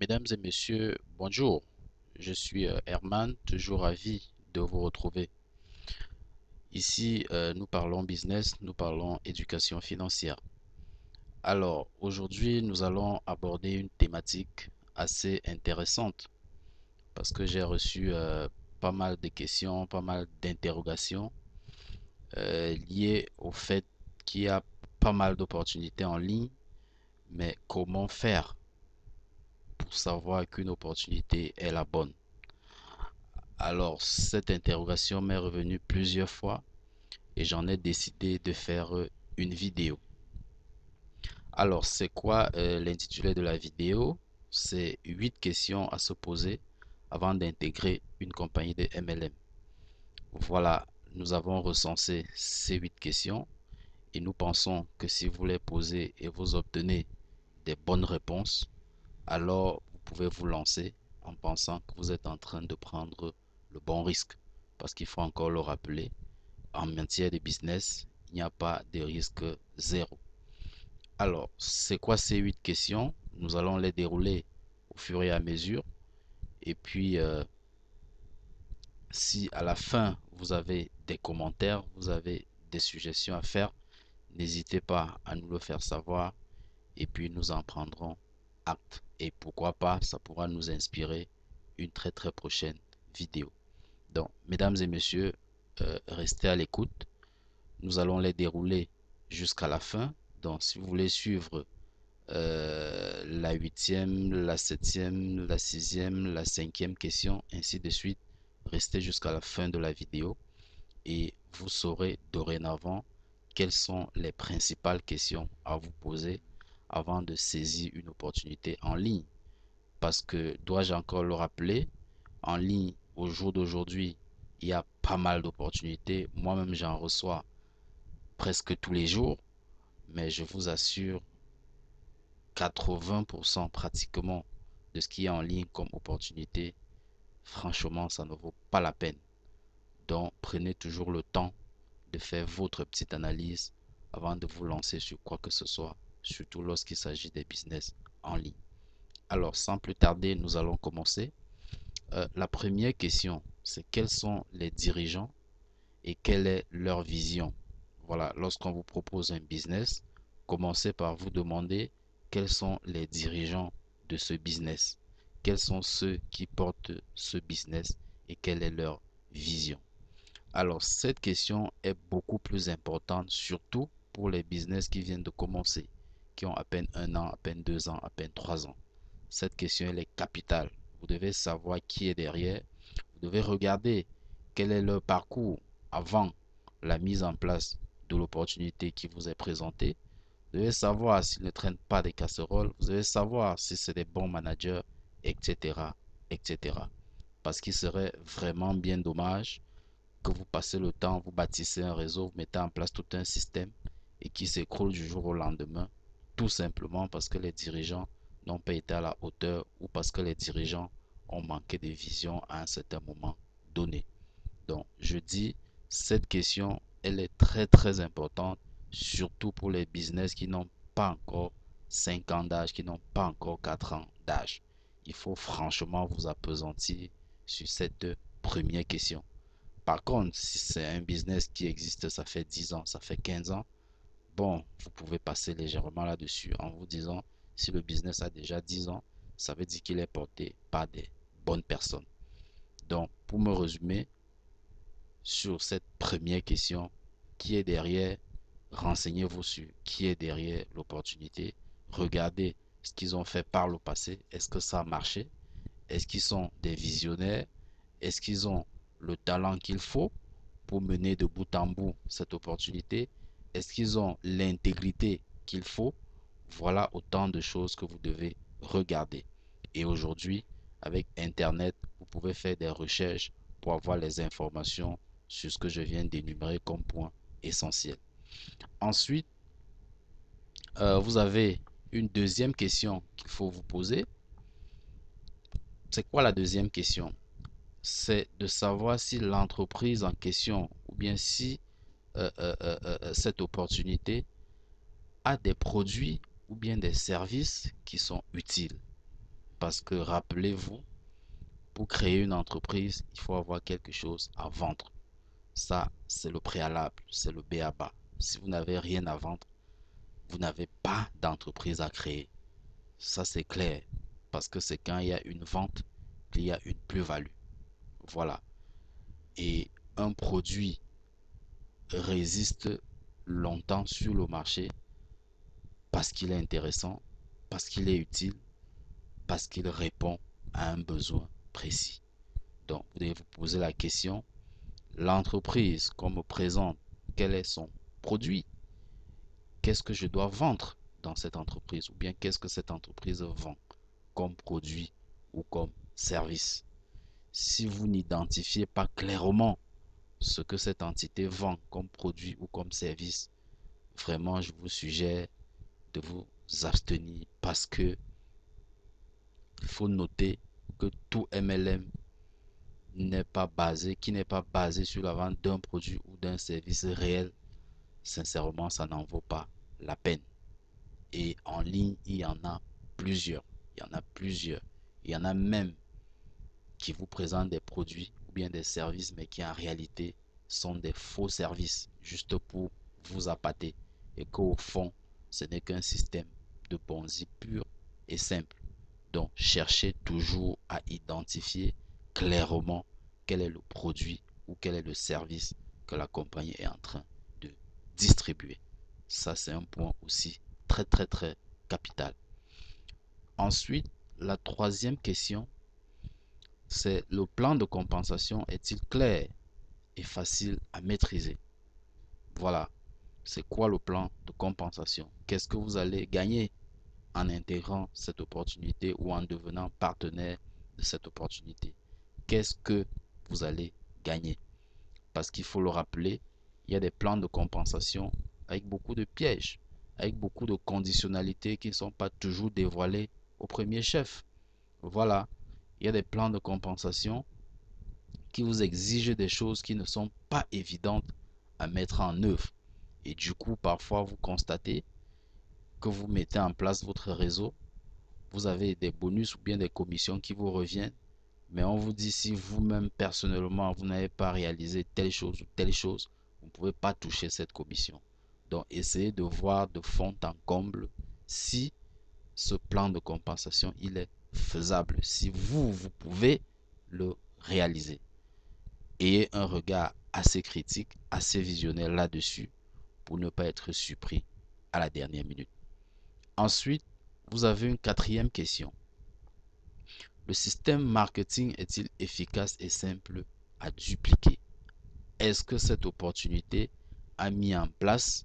Mesdames et messieurs, bonjour. Je suis Herman, toujours ravi de vous retrouver. Ici, nous parlons business, nous parlons éducation financière. Alors, aujourd'hui, nous allons aborder une thématique assez intéressante parce que j'ai reçu pas mal de questions, pas mal d'interrogations liées au fait qu'il y a pas mal d'opportunités en ligne, mais comment faire pour savoir qu'une opportunité est la bonne? Alors, cette interrogation m'est revenue plusieurs fois et j'en ai décidé de faire une vidéo. Alors, c'est quoi l'intitulé de la vidéo? C'est 8 questions à se poser avant d'intégrer une compagnie de MLM. Voilà, nous avons recensé ces 8 questions et nous pensons que si vous les posez et vous obtenez des bonnes réponses, alors vous pouvez vous lancer en pensant que vous êtes en train de prendre le bon risque. Parce qu'il faut encore le rappeler, en matière de business, il n'y a pas de risque zéro. Alors, c'est quoi ces 8 questions? Nous allons les dérouler au fur et à mesure. Et puis, si à la fin, vous avez des commentaires, vous avez des suggestions à faire, n'hésitez pas à nous le faire savoir. Et puis, nous en prendrons acte. Et pourquoi pas, ça pourra nous inspirer une très très prochaine vidéo. Donc, mesdames et messieurs, restez à l'écoute. Nous allons les dérouler jusqu'à la fin. Donc, si vous voulez suivre la huitième, la septième, la sixième, la cinquième question, ainsi de suite, restez jusqu'à la fin de la vidéo et vous saurez dorénavant quelles sont les principales questions à vous poser avant de saisir une opportunité en ligne. Parce que, dois-je encore le rappeler, en ligne, au jour d'aujourd'hui, il y a pas mal d'opportunités. Moi-même, j'en reçois presque tous les jours, mais je vous assure, 80% pratiquement de ce qui est en ligne comme opportunité, franchement, ça ne vaut pas la peine. Donc, prenez toujours le temps de faire votre petite analyse avant de vous lancer sur quoi que ce soit, surtout lorsqu'il s'agit des business en ligne. Alors, sans plus tarder, nous allons commencer. La première question, c'est quels sont les dirigeants et quelle est leur vision? Voilà, lorsqu'on vous propose un business, commencez par vous demander quels sont les dirigeants de ce business, quels sont ceux qui portent ce business et quelle est leur vision. Alors, cette question est beaucoup plus importante, surtout pour les business qui viennent de commencer, qui ont à peine 1 an, à peine 2 ans, à peine 3 ans. Cette question, elle est capitale. Vous devez savoir qui est derrière. Vous devez regarder quel est leur parcours avant la mise en place de l'opportunité qui vous est présentée. Vous devez savoir s'ils ne traînent pas des casseroles. Vous devez savoir si c'est des bons managers, etc., etc. Parce qu'il serait vraiment bien dommage que vous passez le temps, vous bâtissez un réseau, vous mettez en place tout un système et qui s'écroule du jour au lendemain, tout simplement parce que les dirigeants n'ont pas été à la hauteur ou parce que les dirigeants ont manqué de vision à un certain moment donné. Donc, je dis, cette question, elle est très très importante, surtout pour les business qui n'ont pas encore 5 ans d'âge, qui n'ont pas encore 4 ans d'âge. Il faut franchement vous appesantir sur cette première question. Par contre, si c'est un business qui existe, ça fait 10 ans, ça fait 15 ans, bon, vous pouvez passer légèrement là-dessus en vous disant, si le business a déjà 10 ans, ça veut dire qu'il est porté par des bonnes personnes. Donc, pour me résumer sur cette première question, qui est derrière, renseignez-vous sur qui est derrière l'opportunité. Regardez ce qu'ils ont fait par le passé. Est-ce que ça a marché? Est-ce qu'ils sont des visionnaires? Est-ce qu'ils ont le talent qu'il faut pour mener de bout en bout cette opportunité? Est-ce qu'ils ont l'intégrité qu'il faut? Voilà autant de choses que vous devez regarder. Et aujourd'hui, avec Internet, vous pouvez faire des recherches pour avoir les informations sur ce que je viens d'énumérer comme point essentiel. Ensuite, vous avez une deuxième question qu'il faut vous poser. C'est quoi la deuxième question? C'est de savoir si l'entreprise en question ou bien si cette opportunité a des produits ou bien des services qui sont utiles. Parce que rappelez-vous, pour créer une entreprise, il faut avoir quelque chose à vendre. Ça, c'est le préalable, c'est le b.a.-ba. Si vous n'avez rien à vendre, vous n'avez pas d'entreprise à créer. Ça, c'est clair. Parce que c'est quand il y a une vente qu'il y a une plus-value. Voilà. Et un produit résiste longtemps sur le marché parce qu'il est intéressant, parce qu'il est utile, parce qu'il répond à un besoin précis. Donc, vous devez vous poser la question, l'entreprise qu'on me présente, quel est son produit? Qu'est-ce que je dois vendre dans cette entreprise? Ou bien qu'est-ce que cette entreprise vend comme produit ou comme service? Si vous n'identifiez pas clairement ce que cette entité vend comme produit ou comme service, vraiment, je vous suggère de vous abstenir parce que il faut noter que tout MLM qui n'est pas basé sur la vente d'un produit ou d'un service réel, sincèrement, ça n'en vaut pas la peine. Et en ligne, il y en a plusieurs. Il y en a plusieurs. Il y en a même qui vous présentent des produits ou bien des services, mais qui en réalité sont des faux services, juste pour vous appâter. Et qu'au fond, ce n'est qu'un système de Ponzi pur et simple. Donc, cherchez toujours à identifier clairement quel est le produit ou quel est le service que la compagnie est en train de distribuer. Ça, c'est un point aussi très, très, très capital. Ensuite, la troisième question, c'est le plan de compensation est-il clair et facile à maîtriser? Voilà, c'est quoi le plan de compensation? Qu'est-ce que vous allez gagner en intégrant cette opportunité ou en devenant partenaire de cette opportunité? Qu'est-ce que vous allez gagner? Parce qu'il faut le rappeler, il y a des plans de compensation avec beaucoup de pièges, avec beaucoup de conditionnalités qui ne sont pas toujours dévoilées au premier chef. Voilà, il y a des plans de compensation qui vous exigent des choses qui ne sont pas évidentes à mettre en œuvre. Et du coup, parfois, vous constatez que vous mettez en place votre réseau, vous avez des bonus ou bien des commissions qui vous reviennent, mais on vous dit si vous-même, personnellement, vous n'avez pas réalisé telle chose ou telle chose, vous ne pouvez pas toucher cette commission. Donc, essayez de voir de fond en comble si ce plan de compensation, il est faisable, si vous pouvez le réaliser. Ayez un regard assez critique, assez visionnaire là-dessus pour ne pas être surpris à la dernière minute. Ensuite, vous avez une quatrième question. Le système marketing est-il efficace et simple à dupliquer? Est-ce que cette opportunité a mis en place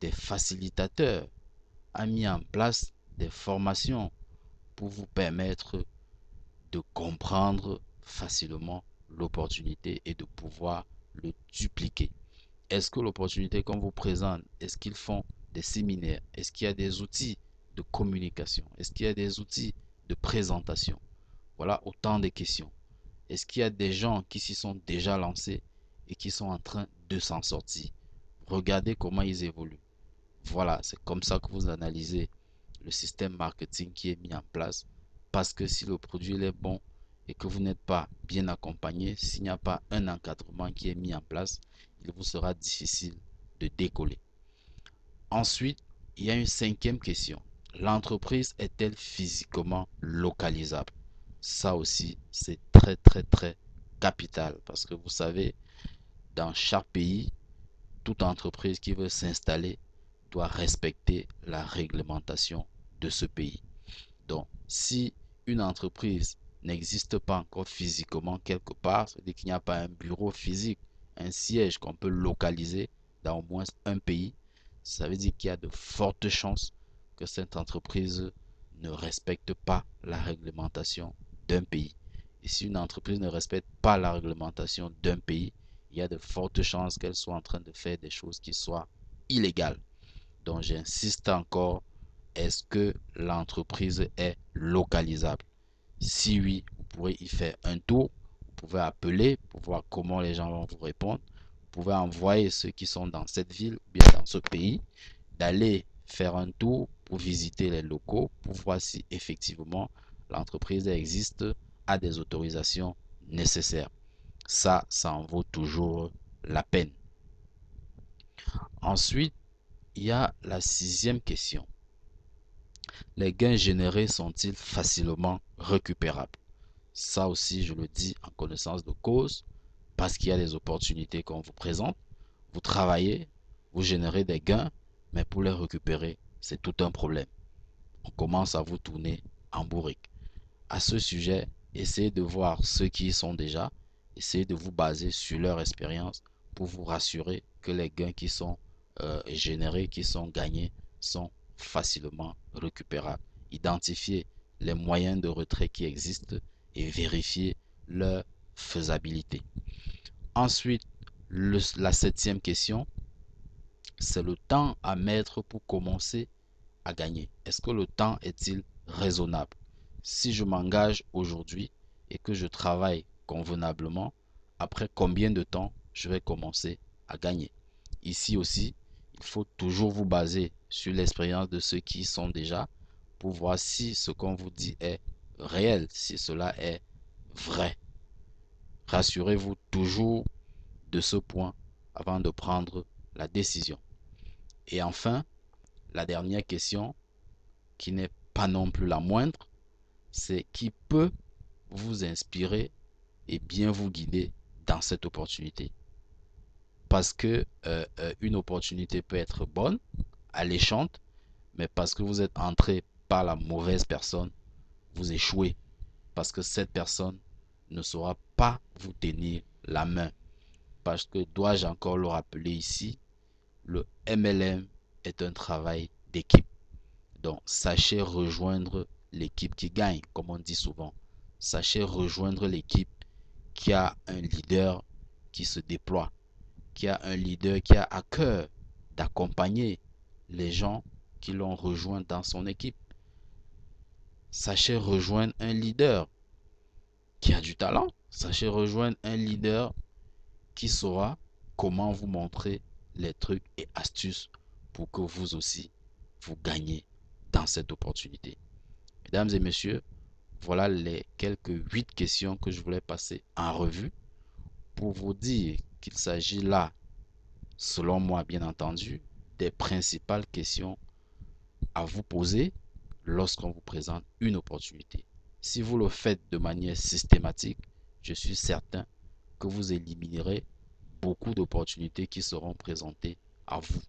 des facilitateurs, a mis en place des formations pour vous permettre de comprendre facilement l'opportunité et de pouvoir le dupliquer? Est-ce que l'opportunité qu'on vous présente, est-ce qu'ils font des séminaires? Est-ce qu'il y a des outils de communication? Est-ce qu'il y a des outils de présentation? Voilà autant de questions. Est-ce qu'il y a des gens qui s'y sont déjà lancés et qui sont en train de s'en sortir? Regardez comment ils évoluent. Voilà, c'est comme ça que vous analysez le système marketing qui est mis en place. Parce que si le produit est bon et que vous n'êtes pas bien accompagné, s'il n'y a pas un encadrement qui est mis en place, il vous sera difficile de décoller. Ensuite, il y a une cinquième question. L'entreprise est-elle physiquement localisable? Ça aussi, c'est très, très, très capital. Parce que vous savez, dans chaque pays, toute entreprise qui veut s'installer doit respecter la réglementation de ce pays. Donc, si une entreprise n'existe pas encore physiquement quelque part, c'est-à-dire qu'il n'y a pas un bureau physique, un siège qu'on peut localiser dans au moins un pays, ça veut dire qu'il y a de fortes chances que cette entreprise ne respecte pas la réglementation d'un pays. Et si une entreprise ne respecte pas la réglementation d'un pays, il y a de fortes chances qu'elle soit en train de faire des choses qui soient illégales. Donc j'insiste encore, est-ce que l'entreprise est localisable? Si oui, vous pourrez y faire un tour. Vous pouvez appeler pour voir comment les gens vont vous répondre. Vous pouvez envoyer ceux qui sont dans cette ville ou bien dans ce pays d'aller faire un tour pour visiter les locaux, pour voir si effectivement l'entreprise existe, a des autorisations nécessaires. Ça en vaut toujours la peine. Ensuite, il y a la sixième question. Les gains générés sont-ils facilement récupérables? Ça aussi, je le dis en connaissance de cause, parce qu'il y a des opportunités qu'on vous présente. Vous travaillez, vous générez des gains, mais pour les récupérer, c'est tout un problème. On commence à vous tourner en bourrique. À ce sujet, essayez de voir ceux qui y sont déjà, essayez de vous baser sur leur expérience pour vous rassurer que les gains qui sont générés, qui sont gagnés, sont facilement récupérables. Identifiez les moyens de retrait qui existent et vérifiez leur faisabilité. Ensuite, la septième question, c'est le temps à mettre pour commencer à gagner. Est-ce que le temps est-il raisonnable? Si je m'engage aujourd'hui et que je travaille convenablement, après combien de temps je vais commencer à gagner? Ici aussi, il faut toujours vous baser sur l'expérience de ceux qui y sont déjà pour voir si ce qu'on vous dit est réel, si cela est vrai. Rassurez-vous toujours de ce point avant de prendre la décision. Et enfin, la dernière question, qui n'est pas non plus la moindre, c'est qui peut vous inspirer et bien vous guider dans cette opportunité. Parce que une opportunité peut être bonne, alléchante, mais parce que vous êtes entré par la mauvaise personne, vous échouez. Parce que cette personne ne saura pas vous tenir la main. Parce que, dois-je encore le rappeler ici, le MLM est un travail d'équipe. Donc, sachez rejoindre l'équipe qui gagne, comme on dit souvent. Sachez rejoindre l'équipe qui a un leader qui se déploie, qui a un leader qui a à cœur d'accompagner les gens qui l'ont rejoint dans son équipe. Sachez rejoindre un leader qui a du talent. Sachez rejoindre un leader qui saura comment vous montrer les trucs et astuces pour que vous aussi, vous gagnez dans cette opportunité. Mesdames et messieurs, voilà les quelques 8 questions que je voulais passer en revue pour vous dire qu'il s'agit là, selon moi bien entendu, des principales questions à vous poser lorsqu'on vous présente une opportunité. Si vous le faites de manière systématique, je suis certain que vous éliminerez beaucoup d'opportunités qui seront présentées à vous.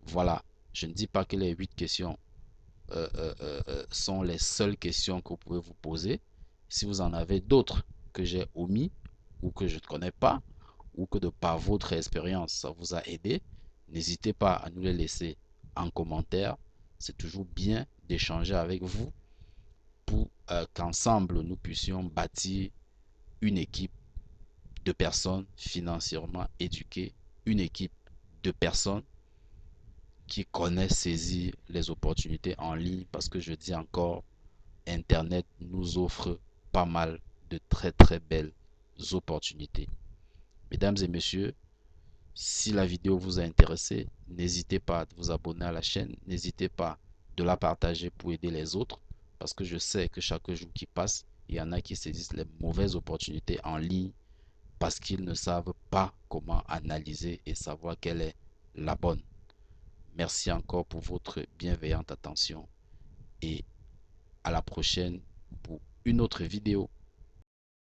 Voilà, je ne dis pas que les 8 questions sont les seules questions que vous pouvez vous poser. Si vous en avez d'autres que j'ai omis ou que je ne connais pas ou que de par votre expérience ça vous a aidé, n'hésitez pas à nous les laisser en commentaire. C'est toujours bien d'échanger avec vous pour qu'ensemble nous puissions bâtir une équipe de personnes financièrement éduquées, une équipe de personnes qui connaissent saisir les opportunités en ligne parce que je dis encore, Internet nous offre pas mal de très très belles opportunités. Mesdames et messieurs, si la vidéo vous a intéressé, n'hésitez pas à vous abonner à la chaîne, n'hésitez pas de la partager pour aider les autres parce que je sais que chaque jour qui passe, il y en a qui saisissent les mauvaises opportunités en ligne parce qu'ils ne savent pas comment analyser et savoir quelle est la bonne. Merci encore pour votre bienveillante attention et à la prochaine pour une autre vidéo.